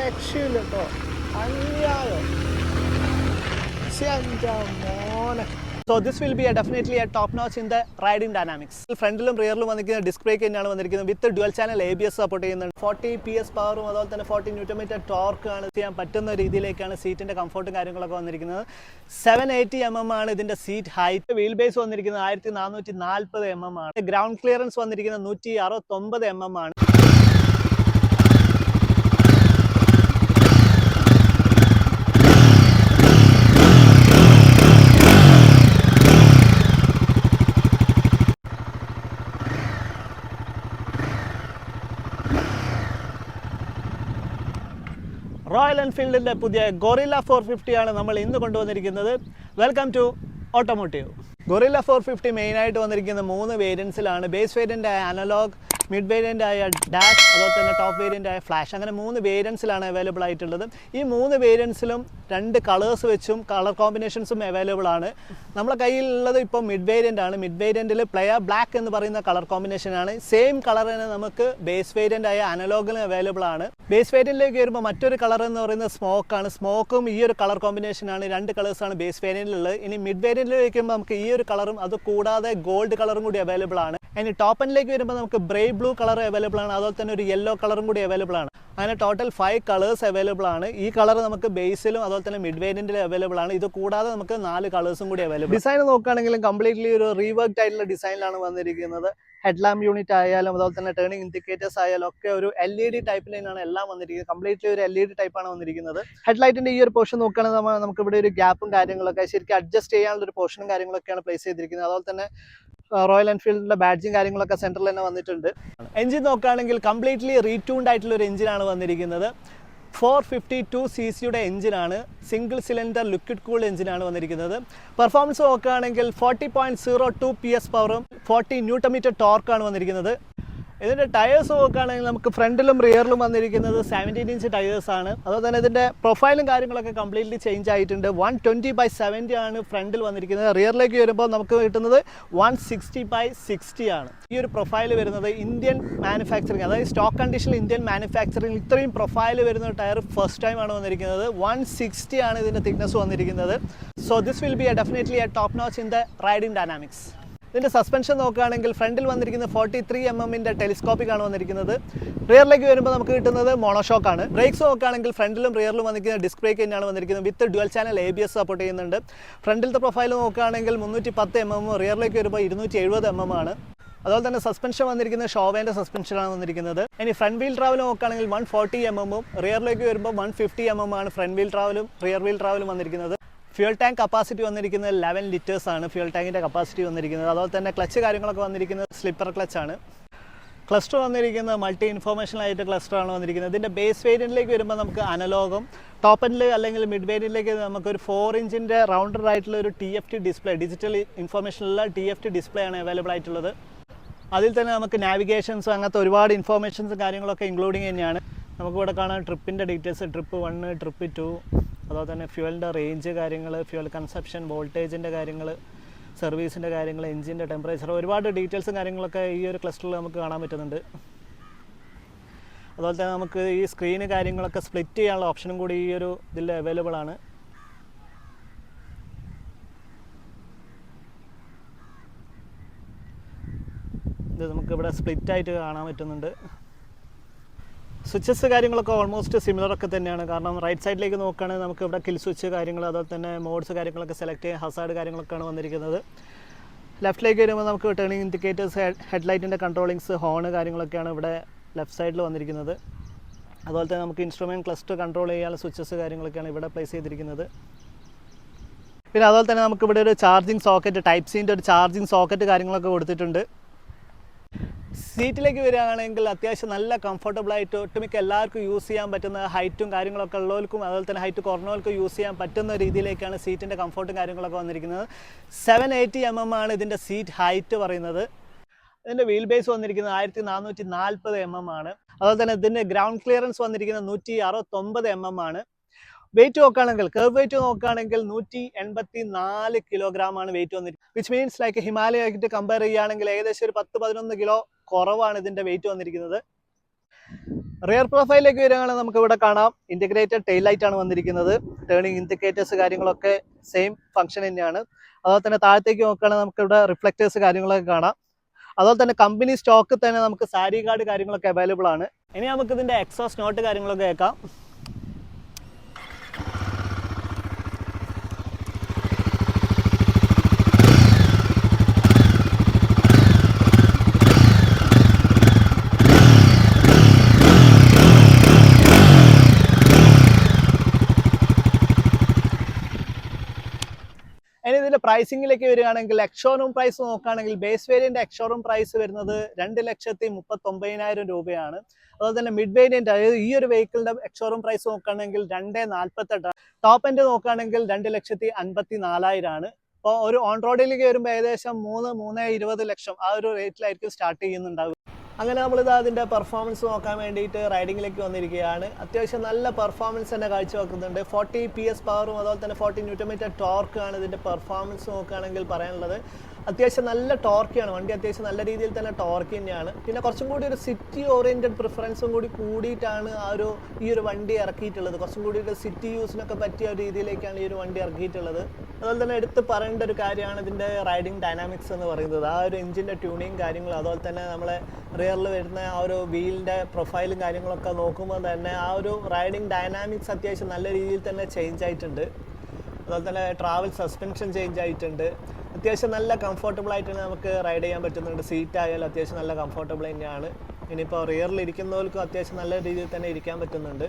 രക്ഷയില്ല കേട്ടോ, അന്യായം. മോനെ. So this will be definitely a top notch in the riding dynamics. ഫ്രണ്ടിലും റിയറിലും വന്നിരിക്കുന്ന ഡിസ്ക് ബ്രേക്ക് തന്നെയാണ് വന്നിരിക്കുന്നത്. വിത്ത് ഡ്യുവൽ ചാനൽ ABS സപ്പോർട്ട് ചെയ്യുന്നുണ്ട്. 40 PS പവറും അതുപോലെ തന്നെ 40 Nm ടോർക്ക് ആണ് ചെയ്യാൻ പറ്റുന്ന രീതിയിലേക്കാണ് സീറ്റിന്റെ കംഫർട്ടും കാര്യങ്ങളൊക്കെ വന്നിരിക്കുന്നത്. 780 mm ആണ് ഇതിന്റെ സീറ്റ് ഹൈറ്റ്. വീൽ ബേസ് വന്നിരിക്കുന്നത് 1440 mm ആണ്. ഗ്രൗണ്ട് ക്ലിയറൻസ് വന്നിരിക്കുന്നത് 169 mm ആണ്. റോയൽ എൻഫീൽഡിൻ്റെ പുതിയ ഗൊറില്ല 450 ആണ് നമ്മൾ ഇന്ന് കൊണ്ടുവന്നിരിക്കുന്നത്. Welcome to automotive. ഗൊറില്ല 450 മെയിനായിട്ട് വന്നിരിക്കുന്ന 3 വേരിയൻസിലാണ്. ബേസ് വേരിയൻ്റ് ആയ അനലോഗ്, മിഡ് വേരിയൻ്റ് ആയ ഡാഷ്, അതുപോലെ തന്നെ ടോപ്പ് വേരിയൻ്റ് ആയ ഫ്ലാഷ്, അങ്ങനെ 3 വേരിയൻസിലാണ് അവൈലബിൾ ആയിട്ടുള്ളത്. ഈ 3 വേരിയൻസിലും 2 കളേഴ്സ് വെച്ചും കളർ കോമ്പിനേഷൻസും അവൈലബിൾ ആണ്. നമ്മളെ കയ്യിലുള്ളത് ഇപ്പോൾ മിഡ് വേരിയൻ്റ് ആണ്. മിഡ് വേരിയൻറ്റിൽ പ്ലെയർ ബ്ലാക്ക് എന്ന് പറയുന്ന കളർ കോമ്പിനേഷനാണ്. സെയിം കളർ തന്നെ നമുക്ക് ബേസ് വേരിയൻ്റ് ആയ അനലോഗിലും അവൈലബിൾ ആണ്. ബേസ് വേരിയൻറ്റിലേക്ക് വരുമ്പോൾ മറ്റൊരു കളർ എന്ന് പറയുന്നത് സ്മോക്കാണ്. സ്മോക്കും ഈ ഒരു കളർ കോമ്പിനേഷനാണ്. 2 കളേഴ്സാണ് ബേസ് വേരിയൻറ്റിലുള്ളത്. ഇനി മിഡ് വേരിയൻറ്റിലേക്ക് വരുമ്പോൾ നമുക്ക് ഈ ഒരു കളറും അത് കൂടാതെ ഗോൾഡ് കളറും കൂടി അവൈലബിൾ ആണ്. ഇനി ടോപ്പ് എൻഡിലേക്ക് വരുമ്പോൾ നമുക്ക് ബ്രേവ് ബ്ലൂ കളർ അവൈലബിൾ ആണ്. അതുപോലെ തന്നെ ഒരു യെല്ലോ കളറും കൂടി അവൈലബിൾ ആണ്. അങ്ങനെ ടോട്ടൽ 5 കളേഴ്സ് അവൈലബിൾ ആണ്. ഈ കളർ നമുക്ക് ബേസിലും അതുപോലെ തന്നെ മിഡ് വേരിയൻറ്റിലും അവൈലബിൾ ആണ്. ഇത് കൂടാതെ നമുക്ക് 4 കളേഴ്സും കൂടി അവൈലബിൾ. ഡിസൈൻ നോക്കുകയാണെങ്കിലും കംപ്ലീറ്റ്ലി ഒരു റീവർക്ക്ഡ് ആയിട്ടുള്ള ഡിസൈനിലാണ് വന്നിരിക്കുന്നത്. ഹെഡ് ലാമ്പ് യൂണിറ്റ് ആയാലും അതുപോലെ തന്നെ ടേണിംഗ് ഇൻഡിക്കേറ്റേഴ്സ് ആയാലും ഒക്കെ ഒരു LED ടൈപ്പ് ലൈനാണ് എല്ലാം വന്നിരിക്കുന്നത്. കംപ്ലീറ്റ്ലി ഒരു LED ടൈപ്പാണ് വന്നിരിക്കുന്നത്. ഹെഡ്ലൈറ്റിന്റെ ഈ ഒരു പോർഷൻ നോക്കുകയാണെങ്കിൽ നമുക്ക് ഇവിടെ ഒരു ഗ്യാപ്പും കാര്യങ്ങളൊക്കെ ശരിക്കും അഡ്ജസ്റ്റ് ചെയ്യാനുള്ള ഒരു പോർഷനും കാര്യങ്ങളൊക്കെയാണ് പ്ലേസ് ചെയ്തിരിക്കുന്നത്. അതുപോലെ തന്നെ റോയൽ എൻഫീൽഡിന്റെ ബാഡ്ജിങ് കാര്യങ്ങളൊക്കെ സെന്ററിൽ തന്നെ വന്നിട്ടുണ്ട്. എഞ്ചിൻ നോക്കുകയാണെങ്കിൽ കംപ്ലീറ്റ്ലി റീട്യൂൺഡ് ആയിട്ടുള്ള ഒരു എഞ്ചിനാണ് വന്നിരിക്കുന്നത്. 452 cc എഞ്ചിനാണ്. സിംഗിൾ സിലിണ്ടർ ലിക്വിഡ് കൂൾ എഞ്ചിനാണ് വന്നിരിക്കുന്നത്. പെർഫോമൻസ് നോക്കുകയാണെങ്കിൽ 40.02 PS പവറും 40 Nm ടോർക്കാണ് വന്നിരിക്കുന്നത്. ഇതിൻ്റെ ടയേഴ്സ് നോക്കുകയാണെങ്കിൽ നമുക്ക് ഫ്രണ്ടിലും റിയറിലും വന്നിരിക്കുന്നത് 17 ഇഞ്ച് ടയേഴ്സ് ആണ്. അതുപോലെ തന്നെ ഇതിൻ്റെ പ്രൊഫൈലും കാര്യങ്ങളൊക്കെ കംപ്ലീറ്റ്ലി ചേഞ്ച് ആയിട്ടുണ്ട്. 120/70 ആണ് ഫ്രണ്ടിൽ വന്നിരിക്കുന്നത്. റിയറിലേക്ക് വരുമ്പോൾ നമുക്ക് കിട്ടുന്നത് 160/60 ആണ്. ഈ ഒരു പ്രൊഫൈൽ വരുന്നത് ഇന്ത്യൻ മാനുഫാക്ചറിങ്, അതായത് സ്റ്റോക്ക് കണ്ടീഷനിൽ ഇന്ത്യൻ മാനുഫാക്ചറിങ് ഇത്രയും പ്രൊഫൈൽ വരുന്ന ടയർ ഫസ്റ്റ് ടൈം ആണ് വന്നിരിക്കുന്നത്. 160 ആണ് ഇതിൻ്റെ തിക്നെസ് വന്നിരിക്കുന്നത്. So this will be definitely A top notch in the riding dynamics. ഇതിൻ്റെ സസ്പെൻഷൻ നോക്കുകയാണെങ്കിൽ ഫ്രണ്ടിൽ വന്നിരിക്കുന്നത് 43 mm ടെലിസ്കോപ്പിക് ആണ് വന്നിരിക്കുന്നത്. റിയറിലേക്ക് വരുമ്പോൾ നമുക്ക് കിട്ടുന്നത് മോണോഷോക്ക് ആണ്. ബ്രേക്സ് നോക്കുകയാണെങ്കിൽ ഫ്രണ്ടിലും റിയറിലും വന്നിരിക്കുന്ന ഡിസ്ക് ബ്രേക്ക് തന്നെയാണ് വന്നിരിക്കുന്നത്. വിത്ത് ഡ്യുവൽ ചാനൽ ABS സപ്പോർട്ട് ചെയ്യുന്നുണ്ട്. ഫ്രണ്ടിലത്തെ പ്രൊഫൈൽ നോക്കുകയാണെങ്കിൽ 310 mm, റിയറിലേക്ക് വരുമ്പോൾ 270 mm ആണ്. അതുപോലെ തന്നെ സസ്പെൻഷൻ വന്നിരിക്കുന്നത് ഷോവേൻ്റെ സസ്പെൻഷനാണ് വന്നിരിക്കുന്നത്. ഇനി ഫ്രണ്ട് വീൽ ട്രാവൽ നോക്കുകയാണെങ്കിൽ 140 mm, റിയറിലേക്ക് വരുമ്പോൾ 150 mm ആണ് ഫ്രണ്ട് വീൽ ട്രാവലും റിയർ വീൽ ട്രാവലും വന്നിരിക്കുന്നത്. ഫ്യൂൽ ടാങ്ക് കപ്പാസിറ്റി വന്നിരിക്കുന്നത് 11 ലിറ്റേഴ്സ് ആണ് ഫ്യൂൽ ടാങ്കിൻ്റെ കപ്പാസിറ്റി വന്നിരിക്കുന്നത്. അതുപോലെ തന്നെ ക്ലച്ച് കാര്യങ്ങളൊക്കെ വന്നിരിക്കുന്നത് സ്ലിപ്പർ ക്ലച്ചാണ്. ക്ലസ്റ്റർ വന്നിരിക്കുന്നത് മൾട്ടി ഇൻഫോർമേഷനായിട്ട് ക്ലസ്റ്ററാണ് വന്നിരിക്കുന്നത്. ഇതിൻ്റെ ബേസ് വേരിയൻറ്റിലേക്ക് വരുമ്പോൾ നമുക്ക് അനലോഗും, ടോപ്പ് എൻഡിൽ അല്ലെങ്കിൽ മിഡ് വേരിയൻറ്റിലേക്ക് നമുക്കൊരു 4 ഇഞ്ചിൻ്റെ റൗണ്ടഡ് ആയിട്ടുള്ള ഒരു TFT ഡിസ്പ്ലേ, ഡിജിറ്റൽ ഇൻഫോർമേഷനുള്ള TFT ഡിസ്പ്ലേ ആണ് അവൈലബിൾ ആയിട്ടുള്ളത്. അതിൽ തന്നെ നമുക്ക് നാവിഗേഷൻസ് അങ്ങനത്തെ ഒരുപാട് ഇൻഫോർമേഷൻസും കാര്യങ്ങളൊക്കെ ഇൻക്ലൂഡിങ് തന്നെയാണ്. നമുക്കിവിടെ കാണാൻ ട്രിപ്പിൻ്റെ ഡീറ്റെയിൽസ്, ട്രിപ്പ് 1, ട്രിപ്പ് 2, അതുപോലെ തന്നെ ഫ്യൂവലിൻ്റെ റേഞ്ച് കാര്യങ്ങൾ, ഫ്യൂവൽ കൺസപ്ഷൻ, വോൾട്ടേജിൻ്റെ കാര്യങ്ങൾ, സർവീസിൻ്റെ കാര്യങ്ങൾ, എഞ്ചിൻ്റെ ടെമ്പറേച്ചർ, ഒരുപാട് ഡീറ്റെയിൽസും കാര്യങ്ങളൊക്കെ ഈ ഒരു ക്ലസ്റ്ററിൽ നമുക്ക് കാണാൻ പറ്റുന്നുണ്ട്. അതുപോലെ തന്നെ നമുക്ക് ഈ സ്ക്രീന് കാര്യങ്ങളൊക്കെ സ്പ്ലിറ്റ് ചെയ്യാനുള്ള ഓപ്ഷനും കൂടി ഈ ഒരു ഇതിൽ അവൈലബിൾ ആണ്. ഇത് നമുക്കിവിടെ സ്പ്ലിറ്റായിട്ട് കാണാൻ പറ്റുന്നുണ്ട്. സ്വിച്ചസ് കാര്യങ്ങളൊക്കെ ഓൾമോസ്റ്റ് സിമിലർ ഒക്കെ തന്നെയാണ്. കാരണം റൈറ്റ് സൈഡിലേക്ക് നോക്കുകയാണെങ്കിൽ നമുക്ക് ഇവിടെ കിൽ സ്വിച്ച് കാര്യങ്ങൾ, അതുപോലെ തന്നെ മോഡ്സ് കാര്യങ്ങളൊക്കെ സെലക്ട് ചെയ്യാൻ ഹസാർഡ് കാര്യങ്ങളൊക്കെയാണ് വന്നിരിക്കുന്നത്. ലെഫ്റ്റിലേക്ക് വരുമ്പോൾ നമുക്ക് ടേണിംഗ് ഇൻഡിക്കേറ്റേഴ്സ്, ഹെഡ്ലൈറ്റിൻ്റെ കൺട്രോളിങ്സ്, ഹോണ് കാര്യങ്ങളൊക്കെയാണ് ഇവിടെ ലെഫ്റ്റ് സൈഡിൽ വന്നിരിക്കുന്നത്. അതുപോലെ തന്നെ നമുക്ക് ഇൻസ്ട്രുമെൻറ്റ് ക്ലസ്റ്റർ കൺട്രോൾ ചെയ്യാനുള്ള സ്വിച്ചസ് കാര്യങ്ങളൊക്കെയാണ് ഇവിടെ പ്ലേസ് ചെയ്തിരിക്കുന്നത്. പിന്നെ അതുപോലെ തന്നെ നമുക്ക് ഇവിടെ ഒരു ചാർജിങ് സോക്കറ്റ്, ടൈപ്പ് സിൻ്റെ ഒരു ചാർജിങ് സോക്കറ്റ് കാര്യങ്ങളൊക്കെ കൊടുത്തിട്ടുണ്ട്. സീറ്റിലേക്ക് വരികയാണെങ്കിൽ അത്യാവശ്യം നല്ല കംഫർട്ടബിളായിട്ട് ഒട്ടുമിക്ക എല്ലാവർക്കും യൂസ് ചെയ്യാൻ പറ്റുന്ന ഹൈറ്റും കാര്യങ്ങളൊക്കെ ഉള്ളവർക്കും അതുപോലെ തന്നെ ഹൈറ്റ് കുറഞ്ഞവർക്കും യൂസ് ചെയ്യാൻ പറ്റുന്ന രീതിയിലേക്കാണ് സീറ്റിൻ്റെ കംഫർട്ടും കാര്യങ്ങളൊക്കെ വന്നിരിക്കുന്നത്. 780 mm ആണ് ഇതിൻ്റെ സീറ്റ് ഹൈറ്റ് പറയുന്നത്. ഇതിൻ്റെ വീൽ ബേസ് വന്നിരിക്കുന്നത് 1440 mm ആണ്. അതുപോലെ തന്നെ ഇതിൻ്റെ ഗ്രൗണ്ട് ക്ലിയറൻസ് വന്നിരിക്കുന്നത് 169 mm ആണ്. വെയിറ്റ് നോക്കുകയാണെങ്കിൽ കർവ് വെയിറ്റ് നോക്കുകയാണെങ്കിൽ 184 കിലോഗ്രാം ആണ് വെയിറ്റ് വന്നിരിക്കുന്നത്. വിച്ച് മീൻസ് ലൈക്ക് ഹിമാലയായിട്ട് കമ്പയർ ചെയ്യുകയാണെങ്കിൽ ഏകദേശം ഒരു 10-11 കിലോ കുറവാണ് ഇതിൻ്റെ വെയിറ്റ് വന്നിരിക്കുന്നത്. റിയർ പ്രൊഫൈലിലേക്ക് വരികയാണെങ്കിൽ നമുക്ക് ഇവിടെ കാണാം ഇന്റഗ്രേറ്റഡ് ടെയിൽ ലൈറ്റ് ആണ് വന്നിരിക്കുന്നത്. ടേണിംഗ് ഇൻഡിക്കേറ്റേഴ്സ് കാര്യങ്ങളൊക്കെ സെയിം ഫംഗ്ഷൻ തന്നെയാണ്. അതുപോലെ തന്നെ താഴത്തേക്ക് നോക്കുകയാണെങ്കിൽ നമുക്ക് ഇവിടെ റിഫ്ലക്റ്റേഴ്സ് കാര്യങ്ങളൊക്കെ കാണാം. അതുപോലെ തന്നെ കമ്പനി സ്റ്റോക്ക് തന്നെ നമുക്ക് സാരി കാർഡ് കാര്യങ്ങളൊക്കെ അവൈലബിൾ ആണ്. ഇനി നമുക്ക് ഇതിന്റെ എക്സോസ്റ്റ് നോട്ട് കാര്യങ്ങളൊക്കെ കേൾക്കാം. ഇനി ഇതിന്റെ പ്രൈസിംഗിലേക്ക് വരികയാണെങ്കിൽ എക്സ്ഷോറൂം പ്രൈസ് നോക്കുകയാണെങ്കിൽ ബേസ് വേരിയന്റ് എക്സ്ഷോറൂം പ്രൈസ് വരുന്നത് 2,39,000 രൂപയാണ്. അതുപോലെ തന്നെ മിഡ് വേരിയന്റ് അതായത് ഈ ഒരു വെഹിക്കിളിന്റെ എക്സ്ഷോറൂം പ്രൈസ് നോക്കുകയാണെങ്കിൽ 2,48. ടോപ്പ് എൻഡ് നോക്കുകയാണെങ്കിൽ 2,54,000 ആണ്. അപ്പോൾ ഒരു ഓൺ റോഡിലേക്ക് വരുമ്പോൾ ഏകദേശം 3-3.20 ലക്ഷം ആ ഒരു റേറ്റിലായിരിക്കും സ്റ്റാർട്ട് ചെയ്യുന്നുണ്ടാവുക. അങ്ങനെ നമ്മളിത് അതിൻ്റെ പെർഫോമൻസ് നോക്കാൻ വേണ്ടിയിട്ട് റൈഡിങ്ങിലേക്ക് വന്നിരിക്കുകയാണ്. അത്യാവശ്യം നല്ല പെർഫോമൻസ് തന്നെ കാഴ്ചവെക്കുന്നുണ്ട്. 40 PS പവറും അതുപോലെ തന്നെ 40 Nm ടോർക്കാണ് ഇതിൻ്റെ പെർഫോമൻസ് നോക്കുകയാണെങ്കിൽ പറയാനുള്ളത്. അത്യാവശ്യം നല്ല ടോർക്കിയാണ് വണ്ടി, അത്യാവശ്യം നല്ല രീതിയിൽ തന്നെ ടോർക്ക് തന്നെയാണ്. പിന്നെ കുറച്ചും കൂടി ഒരു സിറ്റി ഓറിയൻറ്റഡ് പ്രിഫറൻസും കൂടി കൂടിയിട്ടാണ് ഈ ഒരു വണ്ടി ഇറക്കിയിട്ടുള്ളത്. കുറച്ചും കൂടി ഒരു സിറ്റി യൂസിനൊക്കെ പറ്റിയ ഒരു രീതിയിലേക്കാണ് ഈ ഒരു വണ്ടി ഇറക്കിയിട്ടുള്ളത്. അതുപോലെ തന്നെ എടുത്ത് പറയേണ്ട ഒരു കാര്യമാണ് ഇതിൻ്റെ റൈഡിങ് ഡൈനാമിക്സ് എന്ന് പറയുന്നത്. ആ ഒരു എഞ്ചിൻ്റെ ട്യൂണിങ് കാര്യങ്ങളും അതുപോലെ തന്നെ നമ്മളെ റിയറിൽ വരുന്ന ആ ഒരു വീലിൻ്റെ പ്രൊഫൈലും കാര്യങ്ങളൊക്കെ നോക്കുമ്പോൾ തന്നെ ആ ഒരു റൈഡിങ് ഡൈനാമിക്സ് അത്യാവശ്യം നല്ല രീതിയിൽ തന്നെ ചേഞ്ച് ആയിട്ടുണ്ട്. അതുപോലെ തന്നെ ട്രാവൽ സസ്പെൻഷൻ ചേഞ്ച് ആയിട്ടുണ്ട്. അത്യാവശ്യം നല്ല കംഫർട്ടബിൾ ആയിട്ട് നമുക്ക് റൈഡ് ചെയ്യാൻ പറ്റുന്നുണ്ട്. സീറ്റ് ആയാലും അത്യാവശ്യം നല്ല കംഫർട്ടബിൾ തന്നെയാണ്. ഇനിയിപ്പോൾ റിയറിൽ ഇരിക്കുന്നവർക്കും അത്യാവശ്യം നല്ല രീതിയിൽ തന്നെ ഇരിക്കാൻ പറ്റുന്നുണ്ട്.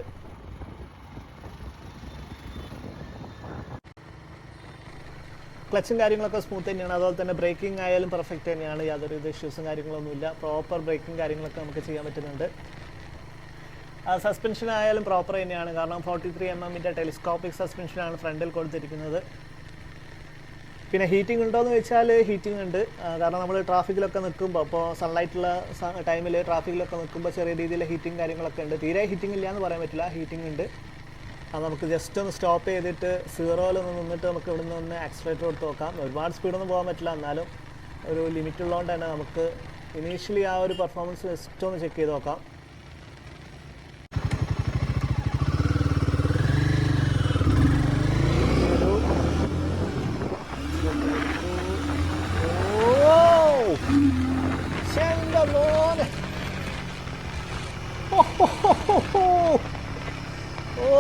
ക്ലച്ചും കാര്യങ്ങളൊക്കെ സ്മൂത്ത് തന്നെയാണ്. അതുപോലെ തന്നെ ബ്രേക്കിംഗ് ആയാലും പെർഫെക്റ്റ് തന്നെയാണ്. യാതൊരു ഇഷ്യൂസും കാര്യങ്ങളൊന്നുമില്ല. പ്രോപ്പർ ബ്രേക്കിംഗ് കാര്യങ്ങളൊക്കെ നമുക്ക് ചെയ്യാൻ പറ്റുന്നുണ്ട്. സസ്പെൻഷൻ ആയാലും പ്രോപ്പർ തന്നെയാണ്. കാരണം 43 mm ടെലിസ്കോപ്പിക് സസ്പെൻഷനാണ് ഫ്രണ്ടിൽ കൊടുത്തിരിക്കുന്നത്. പിന്നെ ഹീറ്റിംഗ് ഉണ്ടോ എന്ന് വെച്ചാൽ ഹീറ്റിംഗ് ഉണ്ട്. കാരണം നമ്മൾ ട്രാഫിക്കിലൊക്കെ നിൽക്കുമ്പോൾ ഇപ്പോൾ സൺലൈറ്റുള്ള ടൈമിൽ ട്രാഫിക്കിലൊക്കെ നിൽക്കുമ്പോൾ ചെറിയ രീതിയിൽ ഹീറ്റിംഗ് കാര്യങ്ങളൊക്കെ ഉണ്ട്. തീരെ ഹീറ്റിംഗ് ഇല്ല എന്ന് പറയാൻ പറ്റില്ല, ഹീറ്റിംഗ് ഉണ്ട്. അത് നമുക്ക് ജസ്റ്റ് ഒന്ന് സ്റ്റോപ്പ് ചെയ്തിട്ട് 0-ൽ ഒന്ന് നിന്നിട്ട് നമുക്ക് ഇവിടെ നിന്ന് ഒന്ന് ആക്സിലേറ്റർ കൊടുത്ത് നോക്കാം. ഒരുപാട് സ്പീഡൊന്നും പോകാൻ പറ്റില്ല, എന്നാലും ഒരു ലിമിറ്റ് ഉള്ളതുകൊണ്ട് തന്നെ നമുക്ക് ഇനീഷ്യലി ആ ഒരു പെർഫോമൻസ് ജസ്റ്റ് ഒന്ന് ചെക്ക് ചെയ്ത് നോക്കാം.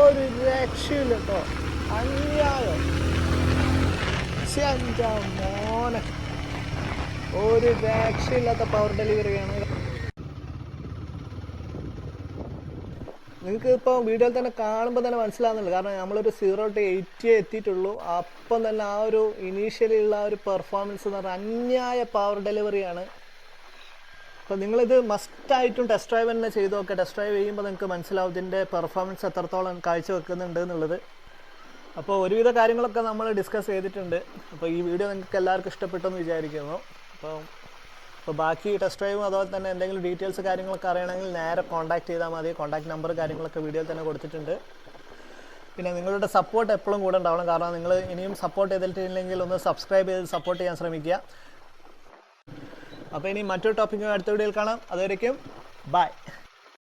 ഒരു രക്ഷയില്ല കേട്ടോ, അന്യായം. മോനെ ഒരു രക്ഷയില്ലാത്ത പവർ ഡെലിവറിയാണ്. നിങ്ങൾക്ക് ഇപ്പോൾ വീഡിയോയിൽ തന്നെ കാണുമ്പോൾ തന്നെ മനസ്സിലാകുന്നുള്ളൂ. കാരണം നമ്മളൊരു 0 to 80 എത്തിയിട്ടുള്ളൂ. അപ്പം തന്നെ ആ ഒരു ഇനീഷ്യലി ഉള്ള ഒരു പെർഫോമൻസ് എന്ന് പറഞ്ഞാൽ അന്യായ പവർ ഡെലിവറിയാണ്. അപ്പോൾ നിങ്ങളിത് മസ്റ്റായിട്ടും ടെസ്റ്റ് ഡ്രൈവ് തന്നെ ചെയ്ത് നോക്കുക. ടെസ്റ്റ് ഡ്രൈവ് ചെയ്യുമ്പോൾ നിങ്ങൾക്ക് മനസ്സിലാവും ഇതിൻ്റെ പെർഫോമൻസ് എത്രത്തോളം കാഴ്ച വെക്കുന്നുണ്ട് എന്നുള്ളത്. അപ്പോൾ ഒരുവിധ കാര്യങ്ങളൊക്കെ നമ്മൾ ഡിസ്കസ് ചെയ്തിട്ടുണ്ട്. അപ്പോൾ ഈ വീഡിയോ നിങ്ങൾക്ക് എല്ലാവർക്കും ഇഷ്ടപ്പെട്ടെന്ന് വിചാരിക്കുന്നു. അപ്പോൾ ബാക്കി ടെസ്റ്റ് ഡ്രൈവും അതുപോലെ തന്നെ എന്തെങ്കിലും ഡീറ്റെയിൽസ് കാര്യങ്ങളൊക്കെ അറിയണമെങ്കിൽ നേരെ കോൺടാക്ട് ചെയ്താൽ മതി. കോൺടാക്ട് നമ്പർ കാര്യങ്ങളൊക്കെ വീഡിയോയിൽ തന്നെ കൊടുത്തിട്ടുണ്ട്. പിന്നെ നിങ്ങളുടെ സപ്പോർട്ട് എപ്പോഴും കൂടെ ഉണ്ടാവണം. കാരണം നിങ്ങൾ ഇനിയും സപ്പോർട്ട് ചെയ്തിട്ടില്ലെങ്കിൽ ഒന്ന് സബ്സ്ക്രൈബ് ചെയ്ത് സപ്പോർട്ട് ചെയ്യാൻ ശ്രമിക്കുക. അപ്പോൾ ഇനി മറ്റൊരു ടോപ്പിക്കും അടുത്ത വീഡിയോയിൽ കാണാം. അതുവരേക്കും ബൈ.